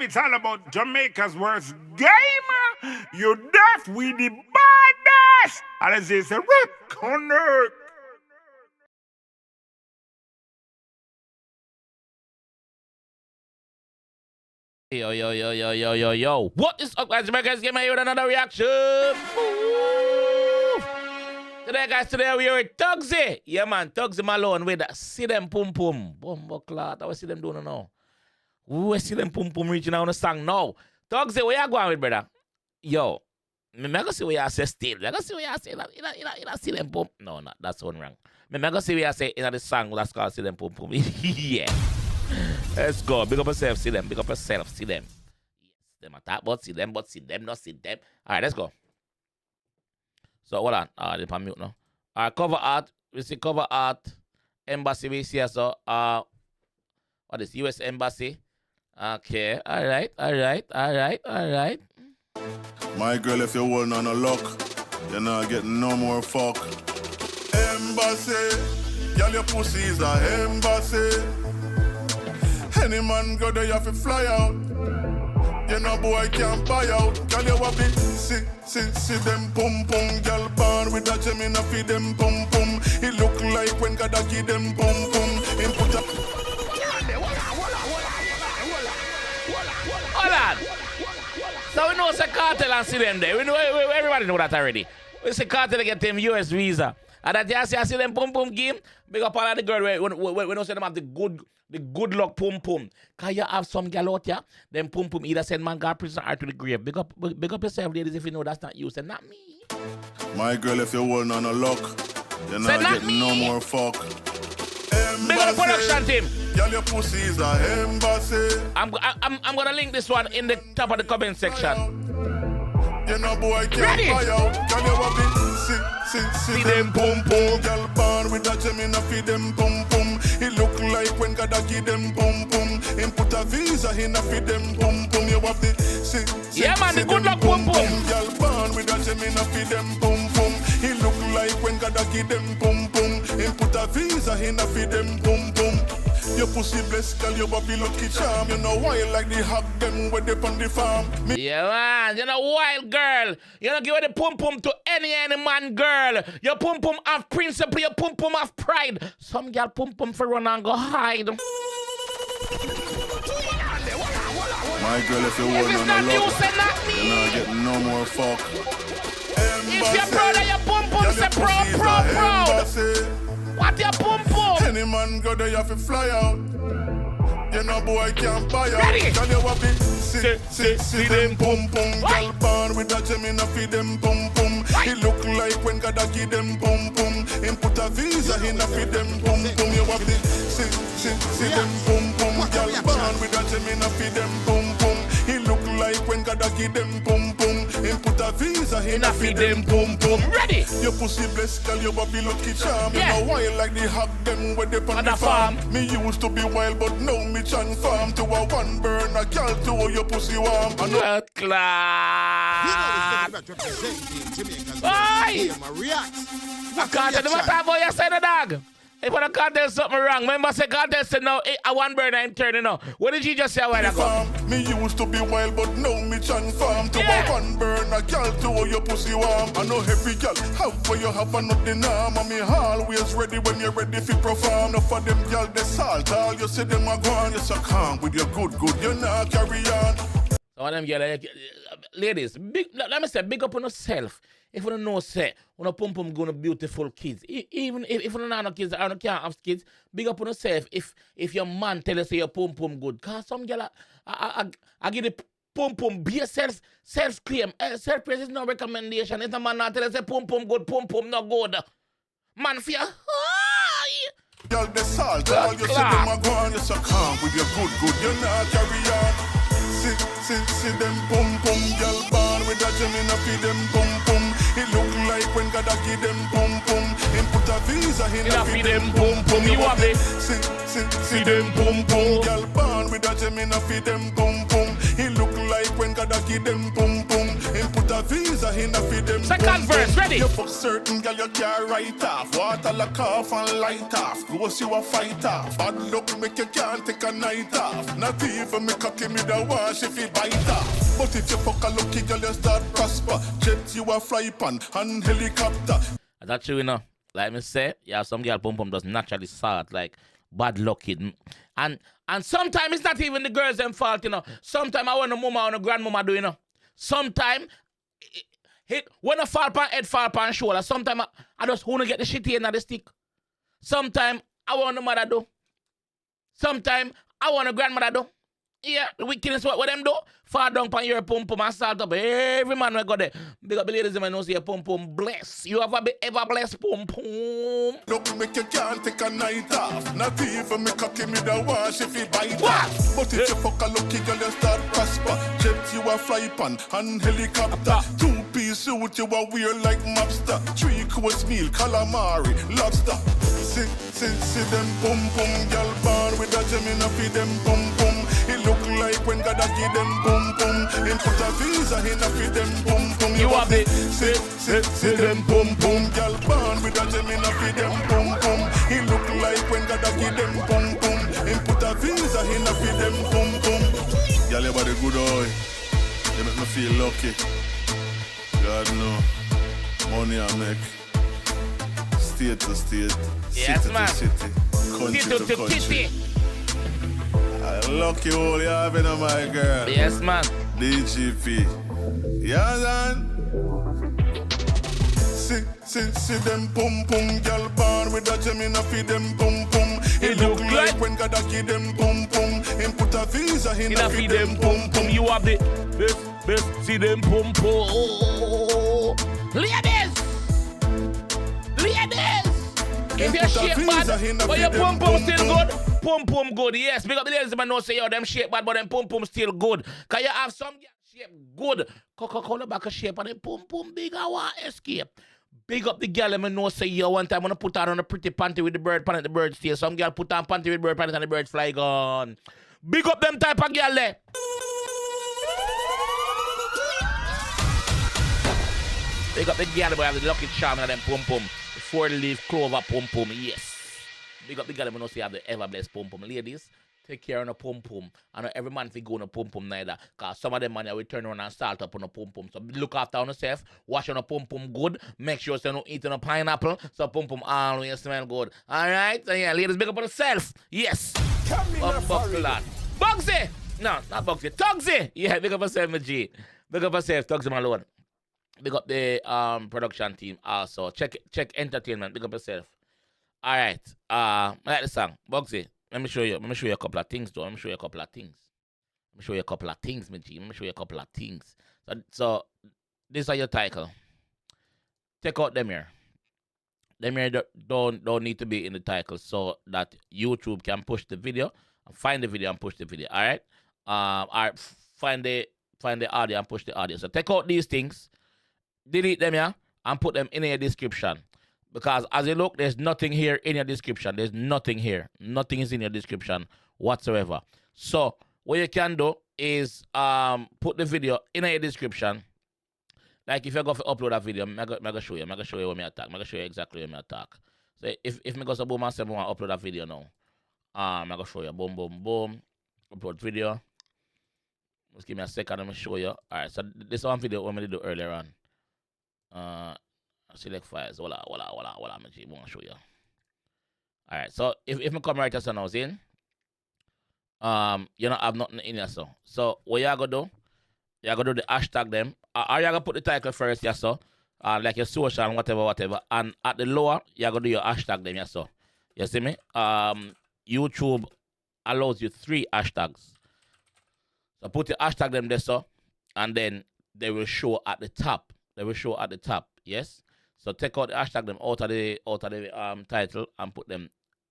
it's all about Jamaica's worst game. You deaf, we the baddest. And as they say, connect. Yo. What is up, guys? JAMAICA'S game here with another reaction. Ooh. Today we are with Thugsy. Yeah, man, Thugsy Malone with Sidem Pum Pum. Bumbo clot. I see them doing now. We see them Pum Pum reaching out on the song now. Thugsy, where you going with, brother? Yo, me go see where you say still. Me go see where you say that. You see them pump. No, that's one wrong. Me go see where you say in the song that's called Sidem Pum Pum. Yeah. Let's go. Big up yourself, see them. Big up yourself, see them. Yes, them attack, but see them, not see them. All right, let's go. So, hold on. They're on mute now. All right, cover art. We see cover art. Embassy, we see so. What is US Embassy? Okay. All right. My girl, if you're holding on a lock, you're not getting no more fuck. Embassy. Girl, your pussy is a embassy. Any man go there, you have to fly out. You know, boy can't buy out. Girl, you want be see them pum pum. Girl, born with a gem in a feed them pum pum. It look like when God give them pum pum. Him put a... Hold on. So we know it's a cartel and see them there. We know, everybody know that already. We see cartel get them US visa. And that you see them pum pum game. Big up all of the girl when we say them have the good luck pum pum. Cause you have some gal out here, them pum pum either send man God prison or to the grave. Big up yourself, ladies, if you know that's not you. Say not me. My girl, if you're holding on a lock, you're not getting no more fuck. Big up the production team. Girl, your pussy is a embassy. I'm gonna link this one in the top of the comment section. You know, boy can't buy out. Girl, you want me see them pum pum. Girl, born with a gem in a feed them pum pum. It look like when God give them pum pum. Him put a visa in a feed them pum pum. You have the yeah, man, the good luck pum pum. Girl, born with a gem in a feed them pum pum. It look like when God give them pum pum. Him put a visa in a feed them pum pum. Your pussy blessed, girl, you be lucky charm. You know why like the hug them when they on the farm. Yeah, man, you know wild girl. You know give the pum pum to any man girl. Your pum pum have principle, your pum pum have pride. Some girl pum pum for run and go hide. My girl, if you're holding on a lock, you're not getting no more fuck. If you're proud of your pum pum, say proud. What your pum pum? Any man go there, you have to fly out. You know, boy can't buy out. Ready? Can you want me see them pum pum. Girl, born with a gem in a feed them pum pum. It look like when God give them pum pum. Him put a visa in a feed them pum pum. You want me see them pum pum. Girl, born with a gem in a feed them pum pum. It look like when God give them pum pum. Him put a visa in a feed them pum pum. Ready? Your pussy blessed, girl, you be lucky charm. You know why like the hug them when they on the farm. Me used to be wild, but now me transform to a one burn a girl to your pussy warm. Class. Why? I can't tell them what about you say the dog. If I can't tell something wrong, remember say can't tell say no, a one burner I'm turning on. What did you just say a while ago? Me used to be wild, but now me transform to a one burn a girl to your pussy warm. I know every girl have for you have nothing arm. And me always ready when you're ready to perform. No for them girl they salt all you see them a gone. You so calm with your good, you not carry on. So them girl, ladies, let me say big up on yourself. If you don't know, say, when a pum pum going to beautiful kids, even if you don't have no kids or you can't have kids, big up on yourself. If your man tell you say your pum pum good, cause some girl I give the pum pum be self-claim. Self-praise is no recommendation. If a man not tell you say pum pum good, pum pum not good. Man fear. Girl, the salt, all you see them a gone. You so calm with your good, you not carry on. See them pum pum, girl born with a gem in a feed them pum pum. It look like when God give them pum pum. Him put a visa in a feed them pum pum. You have it. See them pum pum, girl born with a gem in a feed them pum pum. It look like when God give them pum pum. Him put a visa in a feed them. Second verse, ready? You fuck certain girl you can't write off. Water like off and light off. Ghost you a fight off. Bad luck make you can't take a night off. Not even me cocky me the wash if it bite off. But if you fuck a lucky girl you start prosper. Jet you a fly pan and helicopter. That's true, you know. Like me say, yeah, some girl pum pum does naturally start like bad luck kid. And sometimes it's not even the girls' them fault, you know. Sometimes I want the mama or the grandmama do, you know. Sometimes when I fall pan head, fall pan shoulder. Sometimes I just want to get the shit in the stick. Sometimes I want the mother do. Sometimes I want the grandmother do. Yeah, the wickedness what them do. Fall down pan your pum pum and start up. Every man will go there. Big up the ladies and know say pum pum bless. You ever blessed pum pum? Look make you can't take a night off. Not even me cocky me the wash if it bite off. But if you fuck a lucky girl you start prosper. Jet you a fly pan and helicopter. Two-piece suit you a wear like mobster. 3-course meal calamari lobster. See them pum pum girl born with a gem in a feed them pum pum. It look like when God a give them pum pum. Him put a visa in a feed them pum pum. You have it. See them pum pum girl born with a gem in a feed them pum pum. It look like when God a give them pum pum. Him put a visa in a feed them pum pum. Girl you body good boy. You make me feel lucky. God know. Money I make. State to state. Yes, city man. to city. Country to country. I lucky all you have in my girl. Yes, man. DGP. Yeah, man. See them pum pum girl born with a gem in a feed them pum pum. It look like when God a give them pum pum. And put a visa in a feed them pum pum. You have the best, see them pum pum. Ladies! If you shape bad, but your pum pum still good, pum pum good, yes. Big up the ladies man know say yo them shape bad, but them pum pum still good. Cause you have some shape good. Call the back of shape and them pum pum big I want escape. Big up the girl man know say yo one time when I put her on a pretty panty with the bird pan at the bird stay. Some girl put on panty with bird pan and the bird fly gone. Big up them type of girl there. Big up the girl boy have the lucky charm and them pum pum. 4-leaf clover pum pum, yes. Big up the girl, I know say have the ever blessed pum pum. Ladies, take care of a pum pum. I know every man fi go on a pum pum neither. Cause some of them man will turn around and start up on a pum pum. So look after yourself, wash on a pum pum good. Make sure you don't eat on a pineapple. So pum pum always smell good. Alright? So yeah, ladies, big up on yourself. Yes. Bugsy! No, not Bugsy. Thugsy! Yeah, big up yourself, my G. Big up yourself, Thugsy Malone. Big up the production team also. Check entertainment. Big up yourself. Alright. I like the song. Bugsy. Let me show you a couple of things though. Let me show you a couple of things, my G. Let me show you a couple of things. So these are your title. Take out them here. Them here don't need to be in the title so that YouTube can push the video and find the video and push the video. Alright? Alright, find the audio and push the audio. So take out these things. Delete them, yeah, and put them in your description. Because as you look, there's nothing here in your description. There's nothing here. Nothing is in your description whatsoever. So what you can do is put the video in your description. Like if you go to upload a video, I'm gonna show you. I'm gonna show you where I attack. I'm gonna show you exactly where I attack. So if me go to boom and say I want to upload a video now, I'm gonna show you. Boom, boom, boom. Upload video. Just give me a second. I'm gonna show you. All right. So this one video what I did earlier on. Select files. Voila, I'm going to show you. Alright, so if I come right as I was in, you don't have nothing in here, so what you gonna do? You gonna do the hashtag them, or you gonna put the title first, yeah, so like your social and whatever, and at the lower, you gonna do your hashtag them, yeah, so you see me? YouTube allows you 3 hashtags. So put the hashtag them there, so, and then they will show at the top. Yes. So take out the hashtag them out of the title and put them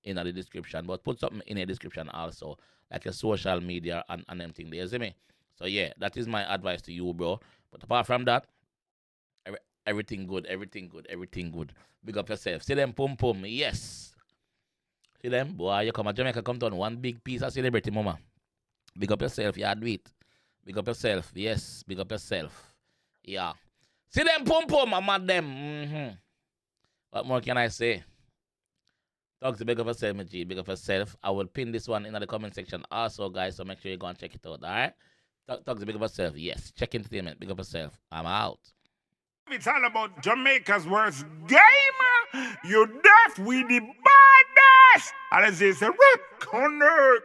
in the description. But put something in the description also, like a social media and them thing there. You see me? So yeah, that is my advice to you, bro. But apart from that, everything good. Big up yourself. Sidem Pum Pum, yes. See them, boy. You come to Jamaica, come down one big piece of celebrity, mama. Big up yourself, yeah, do it. Big up yourself, yes. Big up yourself, yeah. Sidem Pum Pum, I'm at them. What more can I say? Thugsy, big of yourself, my G. Big of yourself. I will pin this one in the comment section also, guys, so make sure you go and check it out, all right? Thugsy, big of yourself. Yes, check entertainment. Big of yourself. I'm out. It's all about Jamaica's worst game. You deaf, we the baddest. And it's a rip connect.